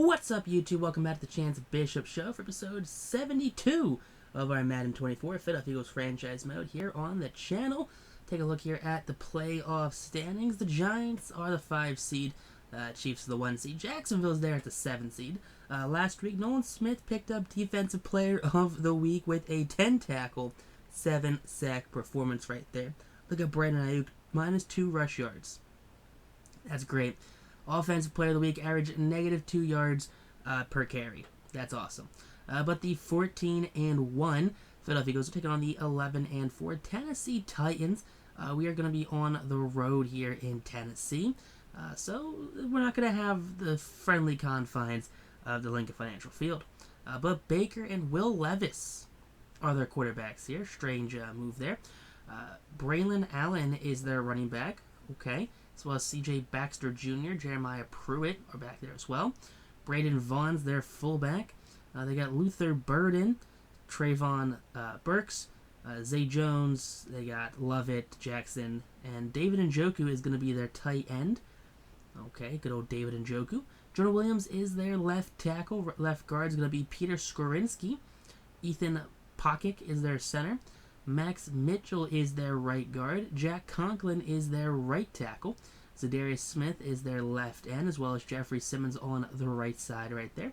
What's up, YouTube? Welcome back to the Chance Bishop Show for episode 72 of our Madden 24 Philadelphia Eagles franchise mode here on the channel. Take a look here at the playoff standings. The Giants are the 5 seed, Chiefs are the 1 seed. Jacksonville's there at the 7 seed. Last week, Nolan Smith picked up Defensive Player of the Week with a 10-tackle, 7-sack performance right there. Look at Brandon Ayuk, -2 rush yards. That's great. Offensive Player of the Week averaged -2 yards per carry. That's awesome. But the 14-1 Philadelphia Eagles are taking on the 11-4 Tennessee Titans. We are going to be on the road here in Tennessee. So we're not going to have the friendly confines of the Lincoln Financial Field. But Baker and Will Levis are their quarterbacks here. Strange move there. Braylon Allen is their running back. Okay. As well as C.J. Baxter Jr., Jeremiah Pruitt are back there as well. Braden Vaughn's their fullback. They got Luther Burden, Trayvon Burks, Zay Jones. They got Lovett, Jackson, and David Njoku is going to be their tight end. Okay, good old David Njoku. Jonah Williams is their left tackle. Left guard is going to be Peter Skorinski. Ethan Pokic is their center. Max Mitchell is their right guard. Jack Conklin is their right tackle. Zadarius Smith is their left end, as well as Jeffrey Simmons on the right side right there.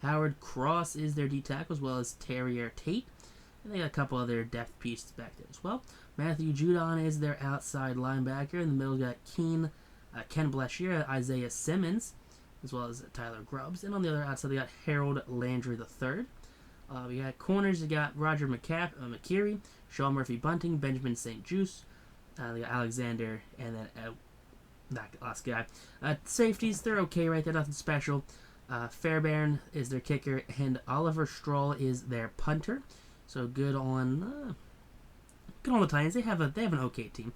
Howard Cross is their D tackle, as well as Terrier Tate. And they got a couple other depth pieces back there as well. Matthew Judon is their outside linebacker. In the middle, got Ken Blashier, Isaiah Simmons, as well as Tyler Grubbs. And on the other outside, they got Harold Landry III. We got corners. We got Roger McKeary, Sean Murphy-Bunting, Benjamin St. Juste. We got Alexander, and then that last guy. Safeties, they're okay right there, nothing special. Fairbairn is their kicker, and Oliver Strahl is their punter. So good on the Titans. They have an okay team.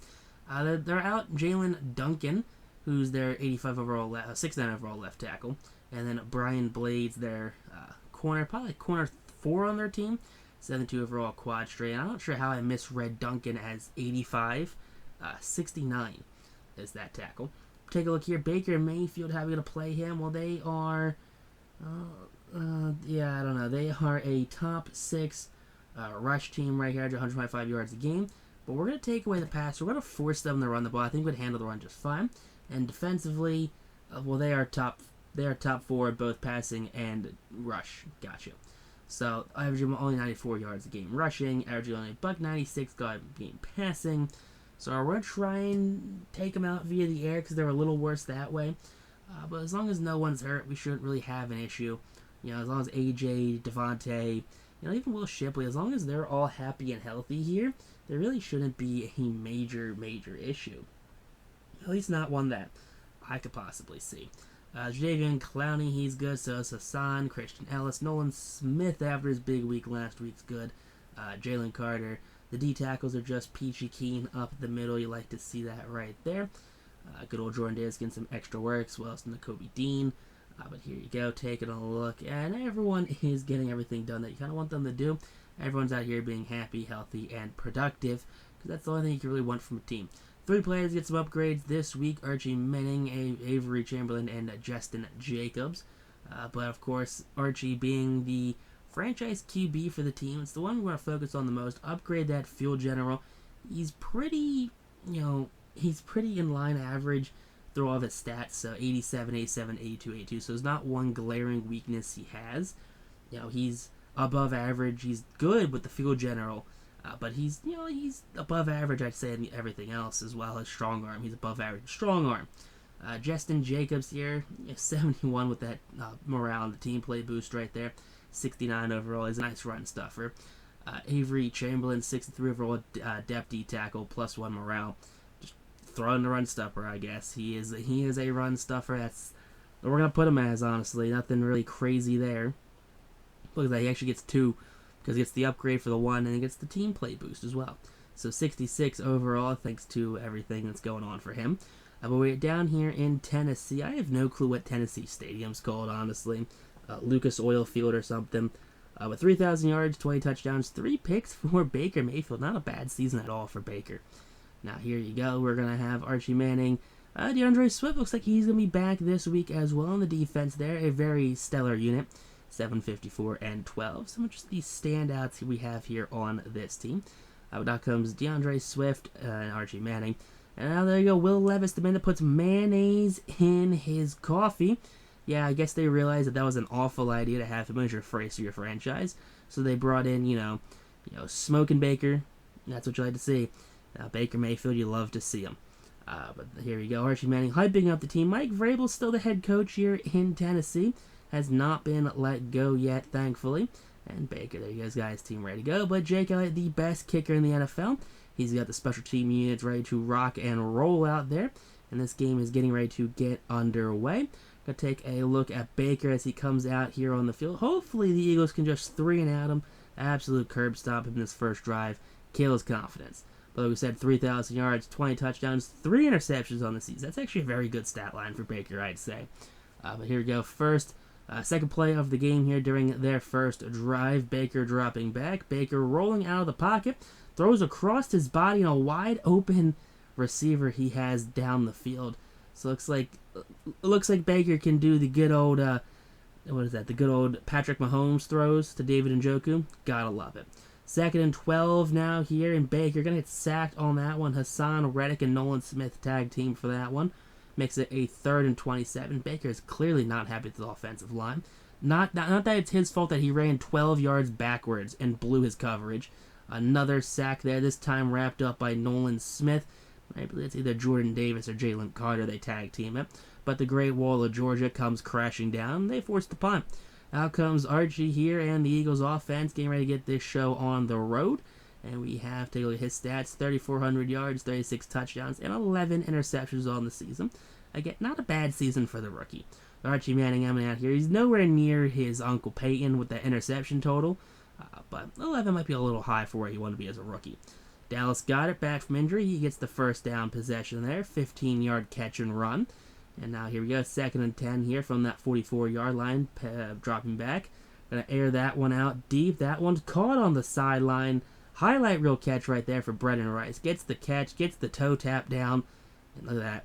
They're out Jalen Duncan, who's their 85 overall, 69 overall left tackle, and then Brian Blades, their corner, probably corner 4 on their team, 72 overall quad straight. I'm not sure how I misread Duncan as 85. 69 is that tackle. Take a look here. Baker Mayfield, how are we going to play him? Well, they are, I don't know. They are a top 6 rush team right here, 125 yards a game. But we're going to take away the pass. We're going to force them to run the ball. I think we'd handle the run just fine. And defensively, well, they are top 4 both passing and rush. Gotcha. So, averaging only 94 yards a game rushing, averaging only $196 game passing. So, we're going to try and take them out via the air because they're a little worse that way. But as long as no one's hurt, we shouldn't really have an issue. You know, as long as AJ, Devontae, even Will Shipley, as long as they're all happy and healthy here, there really shouldn't be a major issue. At least not one that I could possibly see. Jadeveon Clowney, he's good. So is Hassan, Christian Ellis, Nolan Smith after his big week last week's good. Jalen Carter. The D tackles are just peachy keen up the middle. You like to see that right there. Good old Jordan Davis getting some extra work, as well as Nakobe Dean. But here you go, taking a look, and everyone is getting everything done that you kind of want them to do. Everyone's out here being happy, healthy, and productive, because that's the only thing you can really want from a team. 3 players get some upgrades this week: Archie Manning, Avery Chamberlain, and Justin Jacobs. But of course, Archie being the franchise QB for the team, it's the one we're going to focus on the most. Upgrade that field general. He's pretty in line average through all of his stats. So 87, 87, 82, 82. So there's not one glaring weakness he has. He's above average. He's good with the field general. But he's above average, I'd say, in everything else, as well as strong arm. He's above average strong arm. Justin Jacobs here, 71 with that morale and the team play boost right there. 69 overall. He's a nice run stuffer. Avery Chamberlain, 63 overall depth D tackle, +1 morale. Just throwing the run stuffer, I guess. He is a run stuffer. That's what we're gonna put him as, honestly. Nothing really crazy there. Look at that. He actually gets 2. Because he gets the upgrade for the 1, and he gets the team play boost as well. So 66 overall, thanks to everything that's going on for him. But we're down here in Tennessee. I have no clue what Tennessee Stadium's called, honestly. Lucas Oil Field or something. With 3,000 yards, 20 touchdowns, 3 picks for Baker Mayfield. Not a bad season at all for Baker. Now, here you go. We're going to have Archie Manning, DeAndre Swift looks like he's going to be back this week as well in the defense there. A very stellar unit. 754 and 12. Some of just the standouts we have here on this team. Now comes DeAndre Swift and Archie Manning. And now there you go, Will Levis, the man that puts mayonnaise in his coffee. Yeah, I guess they realized that was an awful idea to have him as your face of your franchise. So they brought in, Smoking Baker. That's what you like to see. Baker Mayfield, you love to see him. But here we go, Archie Manning hyping up the team. Mike Vrabel's still the head coach here in Tennessee. Has not been let go yet, thankfully. And Baker, there you guys, team ready to go. But Jake Elliott, the best kicker in the NFL. He's got the special team units ready to rock and roll out there. And this game is getting ready to get underway. Gonna take a look at Baker as he comes out here on the field. Hopefully the Eagles can just 3-and-out him. Absolute curb stop him in this first drive. Kill his confidence. But like we said, 3,000 yards, 20 touchdowns, 3 interceptions on the season. That's actually a very good stat line for Baker, I'd say. But here we go. First, second play of the game here during their first drive. Baker dropping back. Baker rolling out of the pocket. Throws across his body in a wide open receiver he has down the field. So it looks like Baker can do the good old, the good old Patrick Mahomes throws to David Njoku. Gotta love it. 2nd and 12 now here, and Baker gonna get sacked on that one. Hassan Reddick and Nolan Smith tag team for that one. Makes it a 3rd and 27. Baker is clearly not happy with the offensive line. Not that it's his fault that he ran 12 yards backwards and blew his coverage. Another sack there, this time wrapped up by Nolan Smith. I believe it's either Jordan Davis or Jalen Carter they tag team it. But the Great Wall of Georgia comes crashing down. They force the punt. Out comes Archie here and the Eagles offense getting ready to get this show on the road. And we have to look at his stats. 3,400 yards, 36 touchdowns, and 11 interceptions on the season. Again, not a bad season for the rookie. Archie Manning coming out here. He's nowhere near his Uncle Peyton with that interception total. But 11 might be a little high for where he wanted to be as a rookie. Dallas Goedert back from injury. He gets the first down possession there. 15-yard catch and run. And now here we go. 2nd and 10 here from that 44-yard line. Dropping back. Going to air that one out deep. That one's caught on the sideline. Highlight reel catch right there for Brendan Rice. Gets the catch. Gets the toe tap down. And look at that.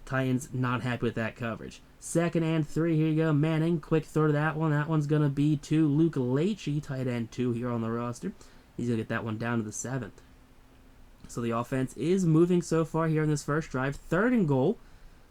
Titans not happy with that coverage. 2nd and 3. Here you go. Manning. Quick throw to that one. That one's going to be to Luke Leitchie. Tight end 2 here on the roster. He's going to get that one down to the 7th. So the offense is moving so far here in this first drive. 3rd and goal.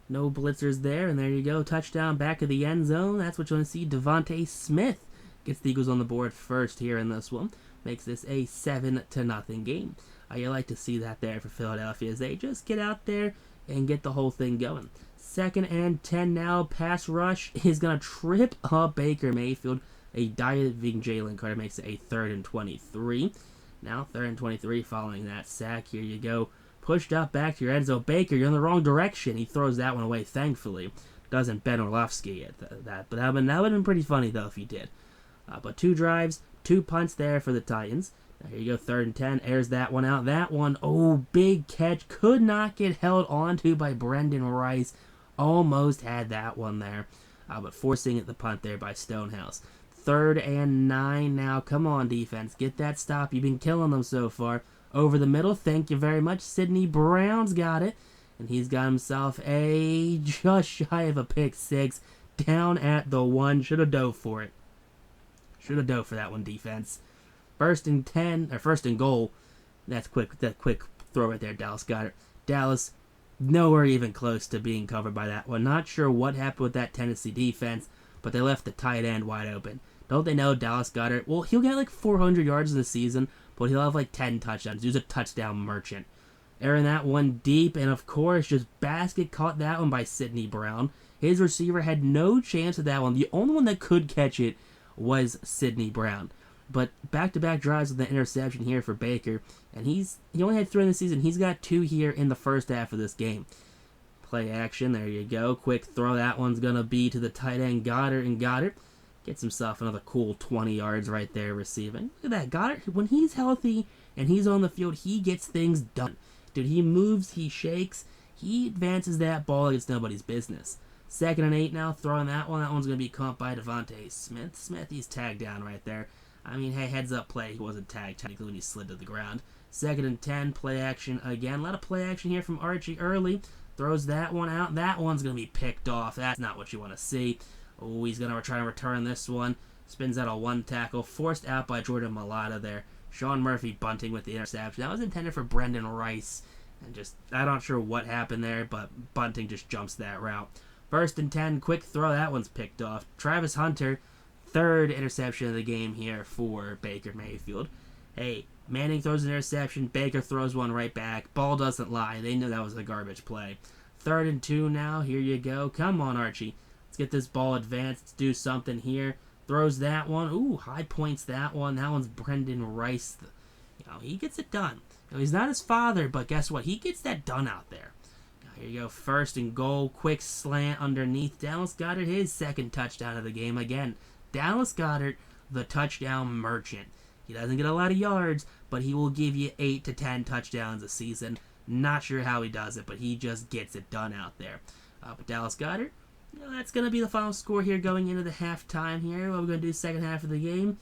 No blitzers there. And there you go. Touchdown back of the end zone. That's what you want to see. Devontae Smith gets the Eagles on the board first here in this one. Makes this a 7-0 game. You like to see that there for Philadelphia as they just get out there and get the whole thing going. 2nd and 10 now. Pass rush is going to trip up Baker Mayfield. A diving Jalen Carter makes it a 3rd and 23. Now 3rd and 23 following that sack. Here you go. Pushed up back to your end zone. Baker, you're in the wrong direction. He throws that one away, thankfully. Doesn't Ben Orlovsky at that. But that would have been pretty funny, though, if he did. But 2 drives, 2 punts there for the Titans. Now here you go, 3rd and 10. Airs that one out. That one, big catch. Could not get held onto by Brendan Rice. Almost had that one there. But forcing it the punt there by Stonehouse. 3rd and 9 now. Come on, defense. Get that stop. You've been killing them so far. Over the middle. Thank you very much. Sidney Brown's got it. And he's got himself a just shy of a pick 6. Down at the 1. Should have dove for it. Should have dove for that one, defense. 1st and 10, or 1st and goal. That's quick. That quick throw right there, Dallas Goedert. Dallas, nowhere even close to being covered by that one. Not sure what happened with that Tennessee defense, but they left the tight end wide open. Don't they know Dallas Goedert? Well, he'll get like 400 yards in the season, but he'll have like 10 touchdowns. He's a touchdown merchant. Airing that one deep, and of course, just basket caught that one by Sidney Brown. His receiver had no chance with that one. The only one that could catch it was Sidney Brown. But back-to-back drives with the interception here for Baker, and he only had 3 in the season. He's got 2 here in the first half of this game. Play action, there you go. Quick throw, that one's going to be to the tight end Goedert, and Goedert gets himself another cool 20 yards right there receiving. Look at that, Goedert, when he's healthy and he's on the field, he gets things done. Dude, he moves, he shakes, he advances that ball like it's nobody's business. 2nd and 8 now, throwing that one. That one's going to be caught by Devontae Smith. Smith, he's tagged down right there. I mean, hey, heads up play. He wasn't tagged technically when he slid to the ground. 2nd and 10, play action again. A lot of play action here from Archie early. Throws that one out. That one's going to be picked off. That's not what you want to see. Oh, he's going to try and return this one. Spins out a one tackle. Forced out by Jordan Mailata there. Sean Murphy bunting with the interception. That was intended for Brendan Rice. And just, I'm not sure what happened there, but bunting just jumps that route. 1st and 10, quick throw. That one's picked off. Travis Hunter, 3rd interception of the game here for Baker Mayfield. Hey, Manning throws an interception. Baker throws one right back. Ball doesn't lie. They knew that was a garbage play. 3rd and 2 now. Here you go. Come on, Archie. Let's get this ball advanced. Let's do something here. Throws that one. Ooh, high points that one. That one's Brendan Rice. He gets it done. He's not his father, but guess what? He gets that done out there. Here you go. 1st and goal. Quick slant underneath. Dallas Goedert, his 2nd touchdown of the game. Again, Dallas Goedert, the touchdown merchant. He doesn't get a lot of yards, but he will give you 8 to 10 touchdowns a season. Not sure how he does it, but he just gets it done out there. But Dallas Goedert, that's going to be the final score here going into the halftime here. What we're going to do second half of the game.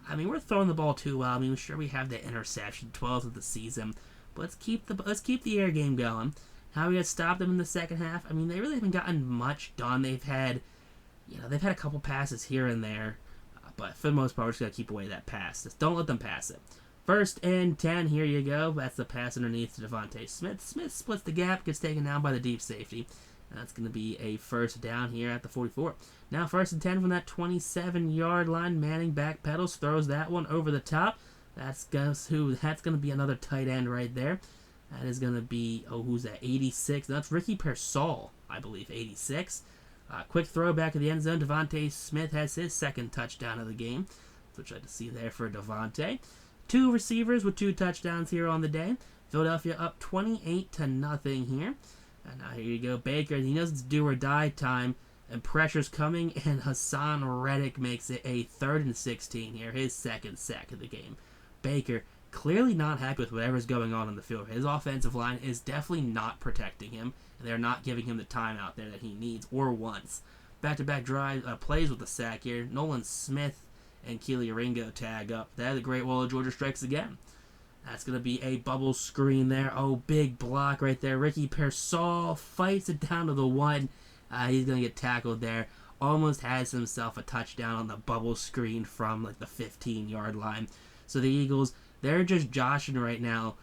I mean, we're throwing the ball too well. I mean, sure, we have the interception, 12th of the season, but let's keep the air game going. How are we going to stop them in the second half? I mean, they really haven't gotten much done. They've had a couple passes here and there, but for the most part, we're just going to keep away that pass. Just don't let them pass it. 1st and 10, here you go. That's the pass underneath to Devontae Smith. Smith splits the gap, gets taken down by the deep safety. That's going to be a 1st down here at the 44. Now 1st and 10 from that 27-yard line. Manning backpedals, throws that one over the top. That's going to be another tight end right there. That is going to be, who's that? 86. That's Ricky Pearsall, I believe, 86. Quick throw back of the end zone. Devontae Smith has his 2nd touchdown of the game. Which I had to see there for Devontae. 2 receivers with 2 touchdowns here on the day. Philadelphia up 28-0 here. And now here you go, Baker. He knows it's do or die time, and pressure's coming, and Hassan Reddick makes it a 3rd and 16 here, his 2nd sack of the game. Baker clearly not happy with whatever's going on the field. His offensive line is definitely not protecting him, and they're not giving him the time out there that he needs or wants. Back-to-back drive plays with the sack here. Nolan Smith and Keely Ringo tag up. That the Great Wall of Georgia strikes again. That's going to be a bubble screen there. Oh, big block right there. Ricky Pearsall fights it down to the 1. He's going to get tackled there. Almost has himself a touchdown on the bubble screen from like the 15-yard line. So the Eagles, they're just joshing right now,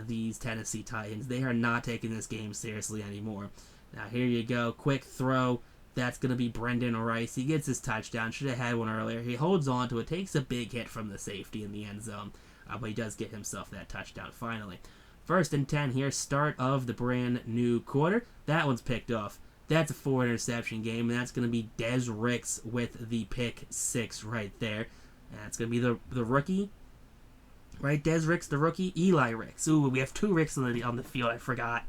these Tennessee Titans. They are not taking this game seriously anymore. Now here you go. Quick throw. That's going to be Brendan Rice. He gets his touchdown. Should have had one earlier. He holds on to it. Takes a big hit from the safety in the end zone. But he does get himself that touchdown finally. 1st and 10 here, start of the brand new quarter. That one's picked off. That's a 4 interception game, and that's going to be Des Ricks with the pick 6 right there. And that's going to be the rookie, right? Des Ricks, the rookie. Eli Ricks. Ooh, we have 2 Ricks on the field. I forgot.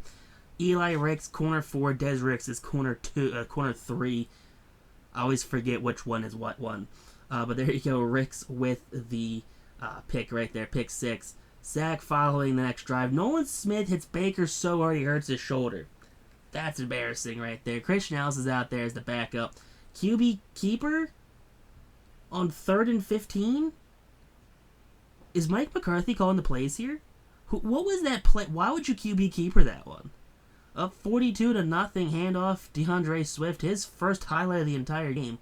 Eli Ricks, corner 4. Des Ricks is corner 3. I always forget which one is what one. But there you go, Ricks with the pick right there, pick 6. Sack following the next drive. Nolan Smith hits Baker so hard he hurts his shoulder. That's embarrassing right there. Christian Ellis is out there as the backup. QB keeper on 3rd and 15? Is Mike McCarthy calling the plays here? What was that play? Why would you QB keeper that one? Up 42-0 handoff. DeAndre Swift, his first highlight of the entire game.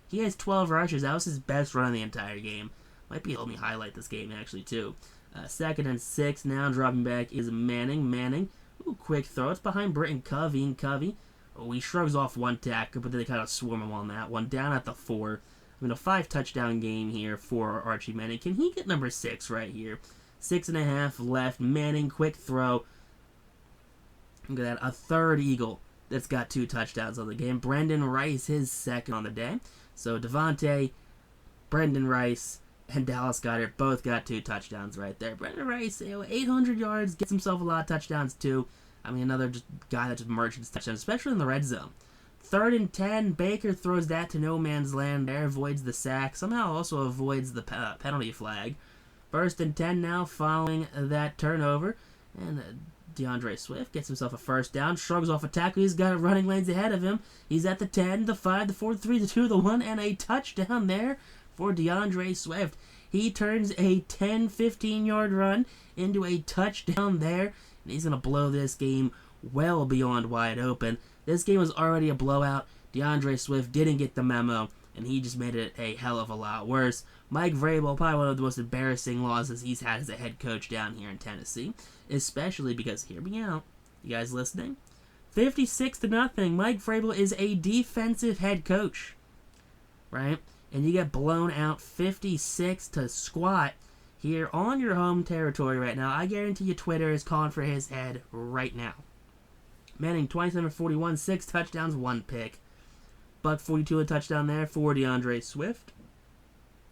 He has 12 rushes. That was his best run of the entire game. Might be helping me highlight this game, actually, too. 2nd and 6. Now dropping back is Manning. Ooh, quick throw. It's behind Britton Covey. Oh, he shrugs off one tackle, but then they kind of swarm him on that one. Down at the 4. I mean, a 5-touchdown game here for Archie Manning. Can he get number 6 right here? 6.5 left. Manning, quick throw. Look at that. A 3rd Eagle that's got 2 touchdowns on the game. Brendan Rice, his 2nd on the day. So Devontae, Brendan Rice, and Dallas Goedert both got 2 touchdowns right there. Brendan Rice, 800 yards, gets himself a lot of touchdowns too. I mean, another guy that just merchants touchdowns, especially in the red zone. 3rd and 10, Baker throws that to no man's land there, avoids the sack, somehow also avoids the penalty flag. 1st and 10 now following that turnover, and DeAndre Swift gets himself a 1st down, shrugs off a tackle. He's got running lanes ahead of him. He's at the 10, the 5, the 4, the 3, the 2, the 1, and a touchdown there for DeAndre Swift. He turns a 10, 15-yard run into a touchdown there, and he's going to blow this game well beyond wide open. This game was already a blowout. DeAndre Swift didn't get the memo, and he just made it a hell of a lot worse. Mike Vrabel, probably one of the most embarrassing losses he's had as a head coach down here in Tennessee, especially because, hear me out, you guys listening? 56-0. Mike Vrabel is a defensive head coach, right? And you get blown out 56 to squat here on your home territory right now. I guarantee you Twitter is calling for his head right now. Manning, 27-41, 6 touchdowns, 1 pick. Buck 42 a touchdown there for DeAndre Swift.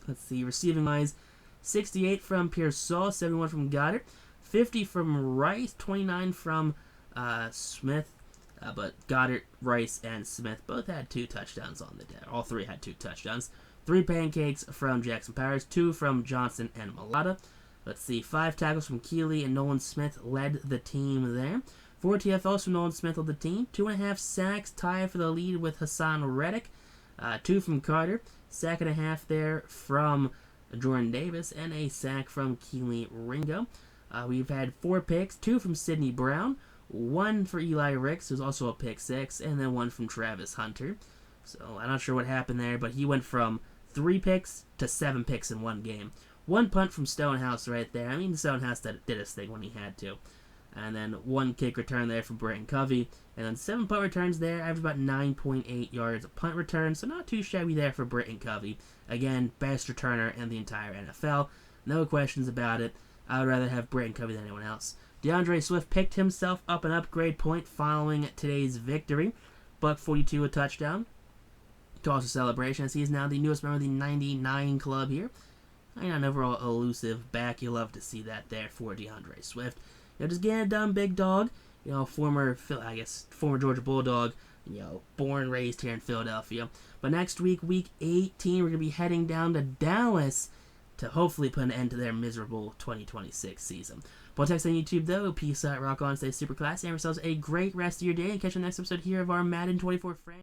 Let's see, receiving wise, 68 from Pearsall, 71 from Goddard, 50 from Rice, 29 from Smith. But Goddard, Rice, and Smith both had 2 touchdowns on the day. All 3 had 2 touchdowns. 3 pancakes from Jackson Powers, 2 from Johnson and Malata. Let's see, 5 tackles from Keeley and Nolan Smith led the team there. 4 TFLs from Nolan Smith led the team. 2.5 sacks, tied for the lead with Hassan Reddick. 2 from Carter. Sack and a half there from Jordan Davis, and a sack from Keeley Ringo. We've had 4 picks, 2 from Sidney Brown, 1 for Eli Ricks, who's also a pick 6, and then 1 from Travis Hunter. So I'm not sure what happened there, but he went from 3 picks to 7 picks in one game. 1 punt from Stonehouse right there. I mean, Stonehouse did his thing when he had to. And then 1 kick return there from Britton Covey. And then 7 punt returns there, average about 9.8 yards a punt return, so not too shabby there for Britton Covey. Again, best returner in the entire NFL. No questions about it. I would rather have Britton Covey than anyone else. DeAndre Swift picked himself up an upgrade point following today's victory. Buck 42 a touchdown. Toss a celebration as he is now the newest member of the 99 club here. An overall elusive back. You love to see that there for DeAndre Swift. Just getting it done, big dog. Former Georgia Bulldog. Born and raised here in Philadelphia. But next week, week 18, we're going to be heading down to Dallas to hopefully put an end to their miserable 2026 season. But text on YouTube, though. Peace out, rock on, stay super classy, and have yourselves a great rest of your day, and catch you on the next episode here of our Madden 24 franchise.